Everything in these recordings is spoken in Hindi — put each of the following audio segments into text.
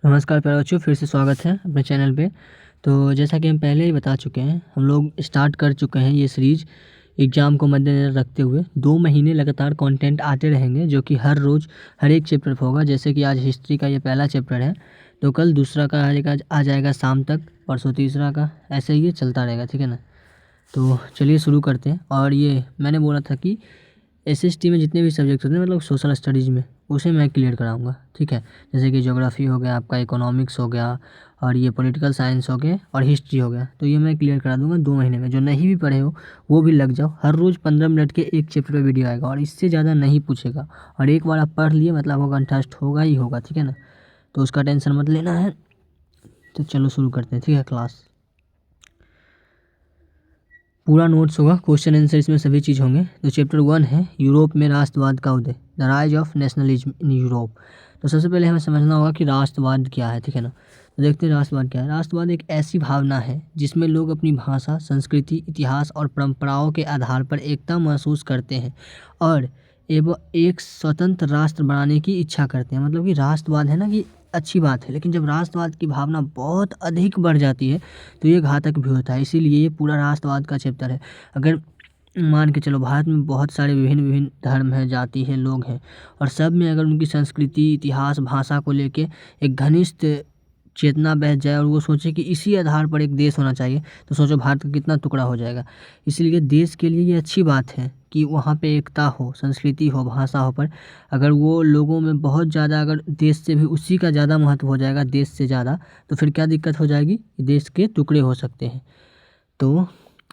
नमस्कार प्यारे बच्चों, फिर से स्वागत है अपने चैनल पे। तो जैसा कि हम पहले ही बता चुके हैं, हम लोग स्टार्ट कर चुके हैं ये सीरीज एग्ज़ाम को मद्देनज़र रखते हुए 2 महीने लगातार कंटेंट आते रहेंगे, जो कि हर रोज़ हर एक चैप्टर पर होगा। जैसे कि आज हिस्ट्री का ये पहला चैप्टर है, तो कल दूसरा का आ जाएगा शाम तक, परसों तीसरा का, ऐसे ही ये चलता रहेगा। ठीक है ना। तो चलिए शुरू करते हैं। और ये मैंने बोला था कि एसएसटी में जितने भी सब्जेक्ट होते हैं, मतलब सोशल स्टडीज़ में, उसे मैं क्लियर कराऊंगा। ठीक है। जैसे कि ज्योग्राफी हो गया, आपका इकोनॉमिक्स हो गया, और ये पॉलिटिकल साइंस हो गया, और हिस्ट्री हो गया, तो ये मैं क्लियर करा दूंगा 2 महीने में। जो नहीं भी पढ़े हो वो भी लग जाओ। हर रोज़ 15 मिनट के एक चैप्टर पर वीडियो आएगा, और इससे ज़्यादा नहीं पूछेगा। और एक बार आप पढ़ लिए मतलब वो कंटेस्ट होगा ही होगा। ठीक है ना। तो उसका टेंशन मत लेना है। तो चलो शुरू करते हैं। ठीक है। क्लास पूरा नोट्स होगा, क्वेश्चन आंसर इसमें सभी चीज़ होंगे। तो चैप्टर 1 है यूरोप में राष्ट्रवाद का उदय, the rise of nationalism in Europe. तो सबसे पहले हमें समझना होगा कि राष्ट्रवाद क्या है। ठीक है ना। तो देखते हैं राष्ट्रवाद क्या है। राष्ट्रवाद एक ऐसी भावना है जिसमें लोग अपनी भाषा, संस्कृति, इतिहास और परंपराओं के आधार पर एकता महसूस करते हैं और एवं एक स्वतंत्र राष्ट्र बनाने की इच्छा करते हैं। मतलब कि राष्ट्रवाद है ना कि अच्छी बात है, लेकिन जब राष्ट्रवाद की भावना बहुत अधिक बढ़ जाती है तो ये घातक भी होता है। इसीलिए ये पूरा राष्ट्रवाद का चैप्टर है। अगर मान के चलो भारत में बहुत सारे विभिन्न विभिन्न धर्म हैं, जाति हैं, लोग हैं, और सब में अगर उनकी संस्कृति, इतिहास, भाषा को लेके एक घनिष्ठ चेतना बैठ जाए और वो सोचे कि इसी आधार पर एक देश होना चाहिए, तो सोचो भारत का कितना टुकड़ा हो जाएगा। इसलिए देश के लिए ये अच्छी बात है कि वहाँ पे एकता हो, संस्कृति हो, भाषा हो। पर अगर वो लोगों में बहुत ज़्यादा, अगर देश से भी उसी का ज़्यादा महत्व हो जाएगा, देश से ज़्यादा, तो फिर क्या दिक्कत हो जाएगी, देश के टुकड़े हो सकते हैं। तो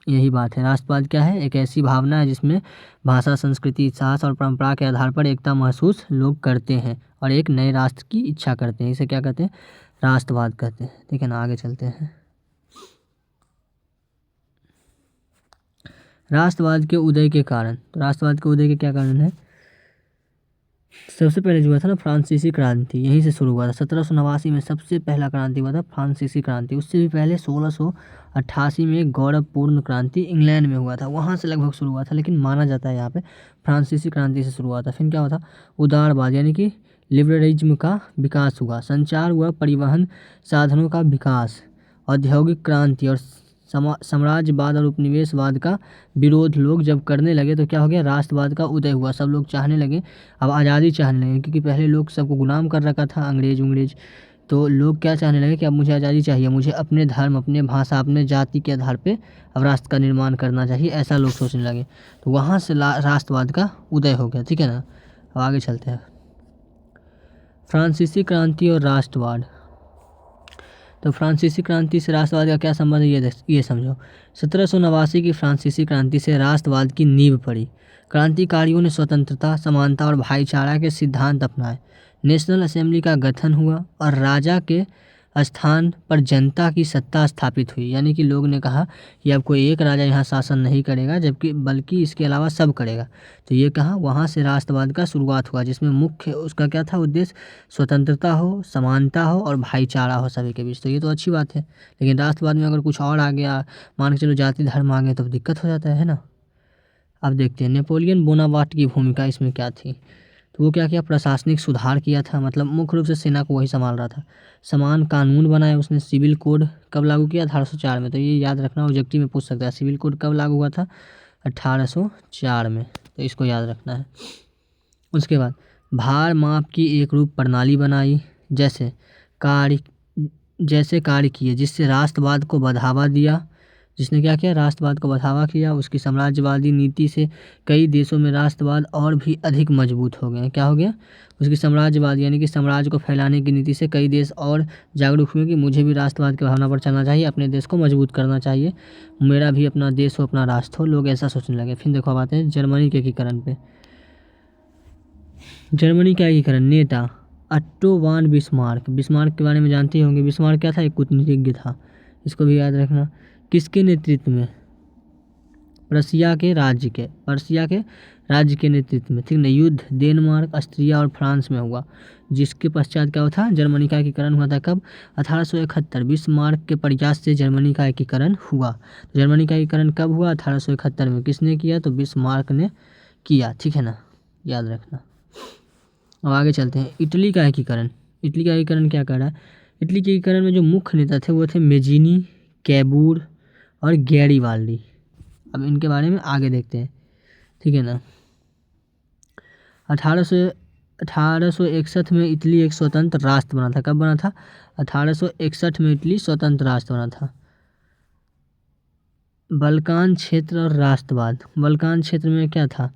यही बात है। राष्ट्रवाद क्या है? एक ऐसी भावना है जिसमें भाषा, संस्कृति, इतिहास और परंपरा के आधार पर एकता महसूस लोग करते हैं और एक नए राष्ट्र की इच्छा करते हैं। इसे क्या कहते हैं? राष्ट्रवाद कहते हैं। ठीक है ना। आगे चलते हैं। राष्ट्रवाद के उदय के कारण। तो राष्ट्रवाद के उदय के क्या कारण है? सबसे पहले जो हुआ था ना, फ्रांसीसी क्रांति, यहीं से शुरू हुआ था। 1789 में सबसे पहला क्रांति हुआ था, फ्रांसीसी क्रांति। उससे भी पहले 1688 में एक गौरवपूर्ण क्रांति इंग्लैंड में हुआ था, वहाँ से लगभग शुरू हुआ था, लेकिन माना जाता है यहाँ पे फ्रांसीसी क्रांति से शुरू हुआ था। फिर क्या हुआ था? उदारवाद यानी कि लिबरलिज्म का विकास हुआ, संचार हुआ, परिवहन साधनों का विकास, औद्योगिक क्रांति और साम्राज्यवाद और उपनिवेशवाद का विरोध लोग जब करने लगे तो क्या हो गया? राष्ट्रवाद का उदय हुआ। सब लोग चाहने लगे, अब आज़ादी चाहने लगे, क्योंकि पहले लोग सबको गुलाम कर रखा था अंग्रेज। तो लोग क्या चाहने लगे कि अब मुझे आज़ादी चाहिए, मुझे अपने धर्म, अपने भाषा, अपने जाति के आधार पे अब राष्ट्र का निर्माण करना चाहिए, ऐसा लोग सोचने लगे। तो वहाँ से राष्ट्रवाद का उदय हो गया। ठीक है ना। अब आगे चलते हैं। फ्रांसीसी क्रांति और राष्ट्रवाद। तो फ्रांसीसी क्रांति से राष्ट्रवाद का क्या संबंध है, ये समझो। 1789 की फ्रांसीसी क्रांति से राष्ट्रवाद की नींव पड़ी। क्रांतिकारियों ने स्वतंत्रता, समानता और भाईचारा के सिद्धांत अपनाए। नेशनल असेंबली का गठन हुआ और राजा के स्थान पर जनता की सत्ता स्थापित हुई। यानी कि लोग ने कहा कि अब कोई एक राजा यहाँ शासन नहीं करेगा, जबकि बल्कि इसके अलावा सब करेगा। तो ये कहा, वहाँ से राष्ट्रवाद का शुरुआत हुआ, जिसमें मुख्य उसका क्या था उद्देश्य? स्वतंत्रता हो, समानता हो और भाईचारा हो सभी के बीच। तो ये तो अच्छी बात है, लेकिन राष्ट्रवाद में अगर कुछ और आ गया, मान के चलो जाति धर्म आ गए, तो दिक्कत हो जाता है ना। अब देखते हैं नेपोलियन बोनापार्ट की भूमिका इसमें क्या थी। तो वो क्या किया? प्रशासनिक सुधार किया था, मतलब मुख्य रूप से सेना को वही संभाल रहा था। समान कानून बनाए उसने। सिविल कोड कब लागू किया? 1804 में। तो ये याद रखना, ऑब्जेक्टिव में पूछ सकता है, सिविल कोड कब लागू हुआ था? 1804 में। तो इसको याद रखना है। उसके बाद भार माप की एक रूप प्रणाली बनाई, कार्य जैसे कार्य किए, जिससे राष्ट्रवाद को बढ़ावा दिया। जिसने क्या किया? राष्ट्रवाद को बढ़ावा किया। उसकी साम्राज्यवादी नीति से कई देशों में राष्ट्रवाद और भी अधिक मजबूत हो गए। क्या हो गया? उसकी साम्राज्यवाद यानी कि साम्राज्य को फैलाने की नीति से कई देश और जागरूक हुए कि मुझे भी राष्ट्रवाद की भावना पर चलना चाहिए, अपने देश को मजबूत करना चाहिए, मेरा भी अपना देश हो, अपना राष्ट्र हो। लोग ऐसा सोचने लगे। फिर देखो, अब आते हैं जर्मनी के एकीकरण पे। जर्मनी का एकीकरण। नेता अट्टो वान बिस्मार्क। बिस्मार्क के बारे में जानते ही होंगे। बिस्मार्क क्या था? एक कूटनीतिज्ञ था, इसको भी याद रखना। किसके नेतृत्व में? पर्शिया के राज्य के नेतृत्व में। ठीक ना। युद्ध डेनमार्क, ऑस्ट्रिया और फ्रांस में हुआ, जिसके पश्चात क्या था? जर्मनी का एकीकरण हुआ था। कब? 1871। बिस्मार्क के प्रयास से जर्मनी का एकीकरण हुआ। तो जर्मनी का एकीकरण कब हुआ? 1871 में। किसने किया? तो बिस्मार्क ने किया। ठीक है ना, याद रखना। अब आगे चलते हैं। इटली का एकीकरण। इटली का एकीकरण क्या कर रहा है? इटली के एकीकरण में जो मुख्य नेता थे वो थे मेजीनी, कैबूर और गैरीबाल्डी। अब इनके बारे में आगे देखते हैं, ठीक है ना। 1861 में इटली एक स्वतंत्र राष्ट्र बना था। कब बना था? 1861 में इटली स्वतंत्र राष्ट्र बना था। बल्कान क्षेत्र और राष्ट्रवाद। बल्कान क्षेत्र में क्या था?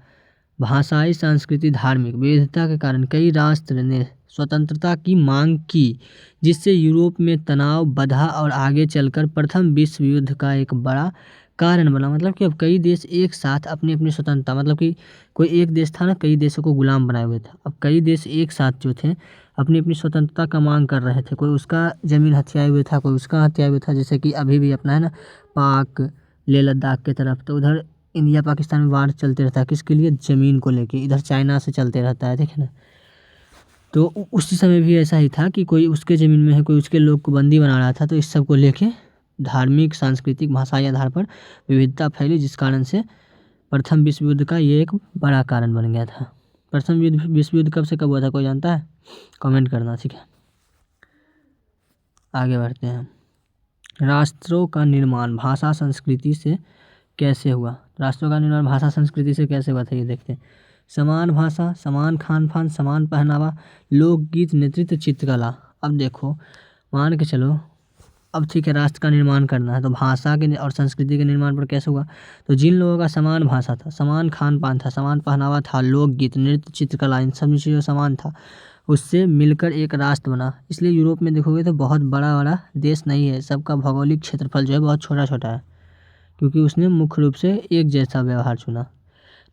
भाषाई, सांस्कृतिक, धार्मिक विविधता के कारण कई राष्ट्र ने स्वतंत्रता की मांग की, जिससे यूरोप में तनाव बढ़ा और आगे चलकर प्रथम विश्व युद्ध का एक बड़ा कारण बना। मतलब कि अब कई देश एक साथ अपनी अपनी स्वतंत्रता, मतलब कि कोई एक देश था ना, कई देशों को गुलाम बनाए हुए था। अब कई देश एक साथ जो थे अपनी अपनी स्वतंत्रता का मांग कर रहे थे। कोई उसका ज़मीन हथियाए हुए था, कोई उसका हथियाए हुए था। जैसे कि अभी भी अपना है ना, पाक लेह लद्दाख के तरफ, तो उधर इंडिया पाकिस्तान में वार चलते रहता है। किसके लिए? ज़मीन को लेके। इधर चाइना से चलते रहता है, ठीक है ना। तो उसी समय भी ऐसा ही था कि कोई उसके ज़मीन में है, कोई उसके लोग को बंदी बना रहा था। तो इस सब को लेके धार्मिक, सांस्कृतिक, भाषाई आधार पर विविधता फैली, जिस कारण से प्रथम विश्व युद्ध का ये एक बड़ा कारण बन गया था। प्रथम विश्व युद्ध कब से कब हुआ था, कोई जानता है? कमेंट करना, ठीक है। आगे बढ़ते हैं। राष्ट्रों का निर्माण भाषा संस्कृति से कैसे हुआ? राष्ट्रों का निर्माण भाषा संस्कृति से कैसे हुआ था, ये देखते हैं। समान भाषा, समान खान पान, समान पहनावा, लोकगीत, नेतृत्व, चित्रकला। अब देखो, मान के चलो, अब ठीक है, राष्ट्र का निर्माण करना है, तो भाषा के और संस्कृति के निर्माण पर कैसे हुआ? तो जिन लोगों का समान भाषा था, समान खान पान था, समान पहनावा था, लोकगीत, नृत्य, चित्रकला, इन सभी चीज़ों समान था, उससे मिलकर एक राष्ट्र बना। इसलिए यूरोप में देखोगे तो बहुत बड़ा बड़ा देश नहीं है, सबका भौगोलिक क्षेत्रफल जो है बहुत छोटा छोटा है, क्योंकि उसने मुख्य रूप से एक जैसा व्यवहार चुना।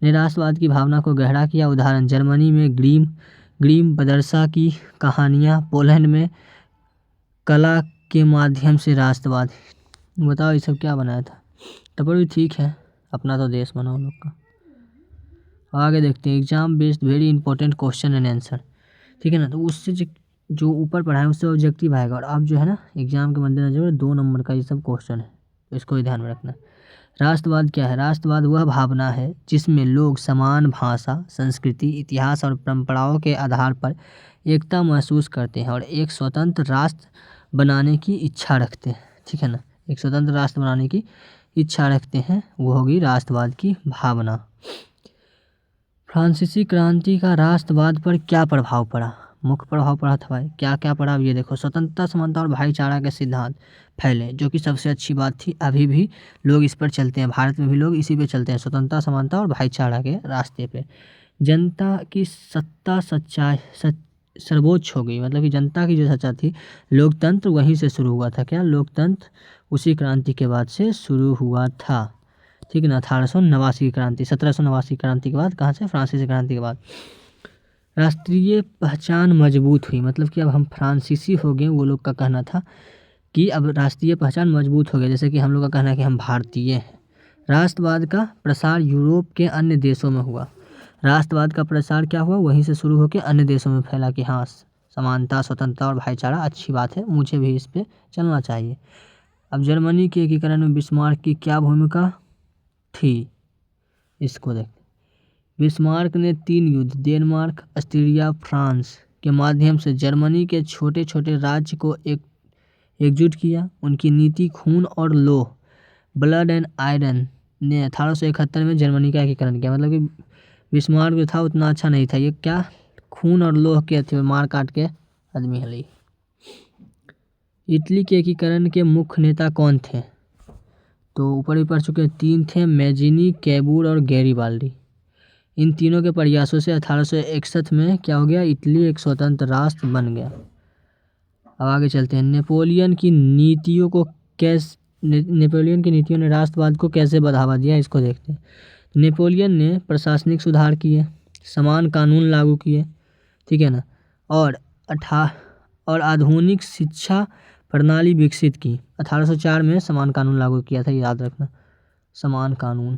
निराशवाद की भावना को गहरा किया। उदाहरण, जर्मनी में ग्रीम बदरसा की कहानियाँ, पोलैंड में कला के माध्यम से राष्ट्रवाद। बताओ ये सब क्या बनाया था? तब भी ठीक है, अपना तो देश बना उन लोग का। आगे देखते हैं। Exam based very important question and answer, ठीक है ना। तो उससे जो ऊपर पढ़ा है उससे ऑब्जेक्टिव आएगा। और अब जो है ना, एग्जाम के मद्देनजर 2 नंबर का ये सब क्वेश्चन है, तो इसको भी ध्यान में रखना। राष्ट्रवाद क्या है? राष्ट्रवाद वह भावना है जिसमें लोग समान भाषा, संस्कृति, इतिहास और परंपराओं के आधार पर एकता महसूस करते हैं और एक स्वतंत्र राष्ट्र बनाने की इच्छा रखते हैं, ठीक है ना। एक स्वतंत्र राष्ट्र बनाने की इच्छा रखते हैं, वो होगी राष्ट्रवाद की भावना। फ्रांसीसी क्रांति का राष्ट्रवाद पर क्या प्रभाव पड़ा? मुख्य प्रभाव पड़ा था भाई, क्या क्या पड़ा? ये देखो, स्वतंत्रता, समानता और भाईचारा के सिद्धांत फैले, जो कि सबसे अच्छी बात थी। अभी भी लोग इस पर चलते हैं, भारत में भी लोग इसी पे चलते हैं, स्वतंत्रता, समानता और भाईचारा के रास्ते पे। जनता की सत्ता सर्वोच्च हो गई, मतलब कि जनता की जो सत्ता थी, लोकतंत्र वहीं से शुरू हुआ था। क्या? लोकतंत्र उसी क्रांति के बाद से शुरू हुआ था, ठीक है ना। 1889 की क्रांति, 1789 क्रांति के बाद, कहाँ से? फ्रांसीसी क्रांति के बाद। राष्ट्रीय पहचान मजबूत हुई, मतलब कि अब हम फ्रांसीसी हो गए, वो लोग का कहना था कि अब राष्ट्रीय पहचान मजबूत हो गई। जैसे कि हम लोग का कहना है कि हम भारतीय हैं। राष्ट्रवाद का प्रसार यूरोप के अन्य देशों में हुआ। राष्ट्रवाद का प्रसार क्या हुआ? वहीं से शुरू होकर अन्य देशों में फैला कि हाँ, समानता, स्वतंत्रता और भाईचारा अच्छी बात है, मुझे भी इस पे चलना चाहिए। अब जर्मनी के एकीकरण में बिस्मार्क की क्या भूमिका थी, इसको देखते। बिस्मार्क ने 3 युद्ध, डेनमार्क, ऑस्ट्रिया, फ्रांस के माध्यम से जर्मनी के छोटे छोटे राज्य को एकजुट किया। उनकी नीति खून और लोह, ब्लड एंड आयरन, ने 1871 में जर्मनी का एकीकरण किया। मतलब कि बिस्मार्क जो था उतना अच्छा नहीं था, ये क्या, खून और लोह के थे, मार काट के आदमी हली। इटली के एकीकरण के मुख्य नेता कौन थे? तो ऊपर ही पढ़ चुके हैं, 3 थे, मेजीनी, कैबूर और गैरीबाल्डी। इन तीनों के प्रयासों से 1861 में क्या हो गया? इटली एक स्वतंत्र राष्ट्र बन गया। अब आगे चलते हैं। नेपोलियन की नीतियों ने राष्ट्रवाद को कैसे बढ़ावा दिया, इसको देखते हैं। नेपोलियन ने प्रशासनिक सुधार किए, समान कानून लागू किए, ठीक है ना, और आधुनिक शिक्षा प्रणाली विकसित की। 1804 में समान कानून लागू किया था, याद रखना, समान कानून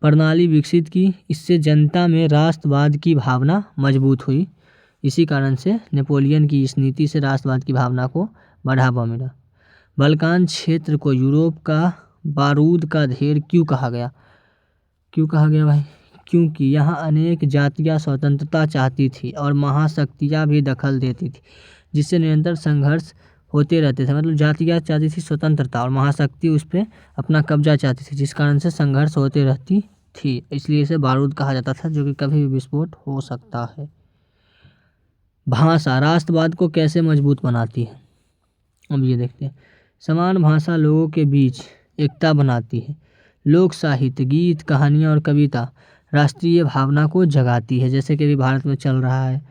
प्रणाली विकसित की। इससे जनता में राष्ट्रवाद की भावना मजबूत हुई। इसी कारण से नेपोलियन की इस नीति से राष्ट्रवाद की भावना को बढ़ावा मिला। बल्कान क्षेत्र को यूरोप का बारूद का ढेर क्यों कहा गया? क्यों कहा गया भाई? क्योंकि यहाँ अनेक जातियाँ स्वतंत्रता चाहती थी और महाशक्तियाँ भी दखल देती थी। जिससे निरंतर संघर्ष होते रहते थे। मतलब जातियाँ चाहती थी स्वतंत्रता और महाशक्ति उस पर अपना कब्जा चाहती थी, जिस कारण से संघर्ष होते रहती थी। इसलिए इसे बारूद कहा जाता था, जो कि कभी भी विस्फोट हो सकता है। भाषा राष्ट्रवाद को कैसे मजबूत बनाती है, अब ये देखते हैं। समान भाषा लोगों के बीच एकता बनाती है। लोक साहित्य, गीत, कहानियाँ और कविता राष्ट्रीय भावना को जगाती है। जैसे कि अभी भारत में चल रहा है,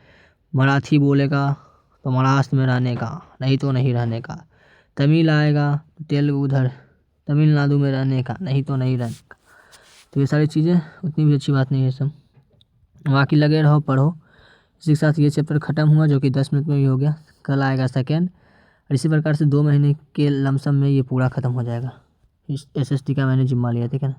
मराठी बोलेगा तो महाराष्ट्र में रहने का, नहीं तो नहीं रहने का। तमिल आएगा तो तेलुगु उधर तमिलनाडु में रहने का, नहीं तो नहीं रहने का। तो ये सारी चीज़ें उतनी भी अच्छी बात नहीं है सब। बाकी लगे रहो, पढ़ो। इसी के साथ ये चैप्टर ख़त्म हुआ, जो कि 10 मिनट में भी हो गया। कल आएगा सेकेंड, और इसी प्रकार से 2 महीने के लमसम में ये पूरा ख़त्म हो जाएगा। इस SST का मैंने जिम्मा लिया, ठीक है ना।